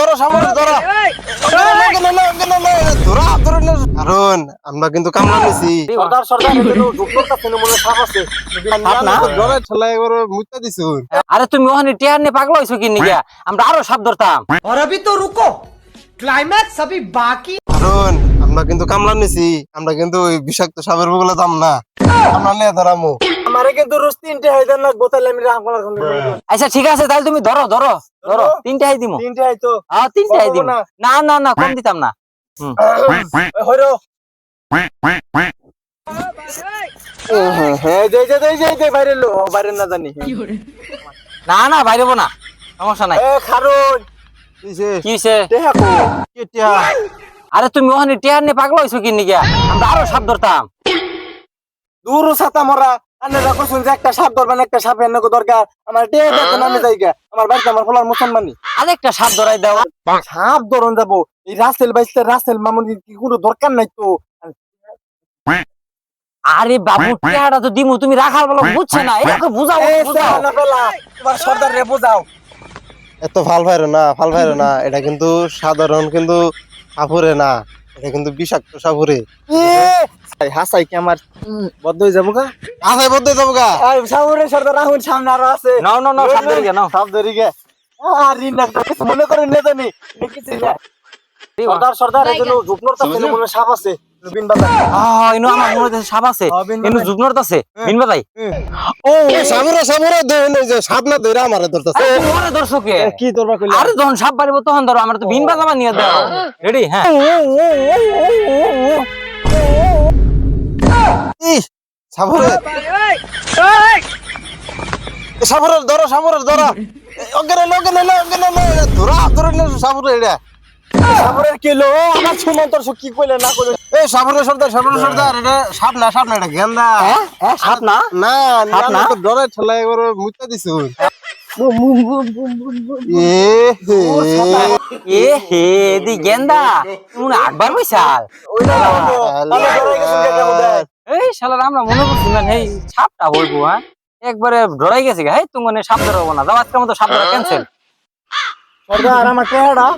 ধরো সামরে ধরো কারণ আমরা কিন্তু কামড়া নিছি সর্দার সর্দার এখানে ঢুকলো কাছে মনে সাপ আছে সাপ না ধরে ঠেলা করে মুইতা দিছু আরে তুমি ওখানে টিয়ার নিয়ে পাগল হইছো কি নিগা আমরা আরো সাপ ধরতাম। और अभी तो रुको, क्लाइमैक्स अभी बाकी। কারণ আমরা কিন্তু কামড়া নিছি আমরা কিন্তু ওই বিষাক্ত সাপের বগলে দাম না আমরা নিয়ে ধরামু আমারে কিন্তু রোজ 3টে হাইদার না গোতালে আমি রাখবো আচ্ছা ঠিক আছে তাহলে তুমি ধরো ধরো ধরো তিনটে হাই দিমু। 3টে হয়তো হ্যাঁ তিনটে হাই দিমু। না না না কম দিতাম না। হইরো হ্যাঁ যে বাইরে লো বাইরে না জানি না না বাইরেবো না সমস্যা নাই। এ খারুন কিসে কি হইছে? টেহা কো কেটিয়া আরে তুমি ওখানে টিয়ার নিয়ে পাগল হইছো কি নিগা আমরা আরো সাপ ধরতাম। দূর ছাতা মরা আনে রাখো শুন যে একটা সাপ ধরবেন একটা সাপ এনে কো দরকার আমার টেহা দেখো নামে যাইগা আমার বাড়িতে আমার ফলার মুসলমানি আরেকটা সাপ ধরাই দাও। সাপ ধরন যাবো এই রাসেল বাইসতে রাসেল মামুনি কি কোনো দরকার নাই তো আরে বাবু টিয়াটা তো দিমু তুমি রাখার বলো বুঝছে না একে বুঝাও বুঝাও। তোমার সর্দার রে বুঝাও এত ফাল ভাইরো না এটা কিন্তু সাধারণ কিন্তু সাপুরে না এটা কিন্তু বিষাক্ত সাপুরে হাসাই কি আমার বদ্ধ হয়ে যাবো গা আসাই বদ্ধ যাবো গা সামনে সর্দার রাহুল সামনে আরো আছে নাও নাও নাও সাপ ধরে গে নাও। সাপ ধরি গে আরে না কিছু মনে করেন না জানি কিছু না সর্দার সর্দার এজন্য ঝুপনোর কাছে মনে সাপ আছে বিন বাজার ইনো আমার মনে হচ্ছে সাপ আছে বিন ইনো জুবনর আছে বিন বাজাই। ও সামুরে দেন এই যে সাপ না ধইরা আমারে ধরতাছে আরে তুমি ওরে ধরছো কে? কি ধরবা কইলা আরে যখন সাপ বাড়িব তখন ধরো আমরা তো বিন বাজাবা নিয়ে দাও রেডি হ্যাঁ। ই সামুরে সামুরে ধরো ওগরে ধরা ধরে সামুরে এটা সাপরের কিলো আমার সুমন্তর কি কইলে না কইলে এই সামুরে সর্দার এটা সাপ না এটা গেন্দা সাপ না না সাপ না? তো ধরে ঠেলা করে মুইতা দিছু এ হে দি গেন্দা তুমি একবার বইছাল এই শালার আমরা মনে করছি না এই সাপটা বলবো হ্যাঁ একবারে ডরাই গেছি গা এই তুমি সাপ ধরবো না যাও আজকের মতো সাপ ধরা ক্যান্সেল সর্দার আমার টেহাড়া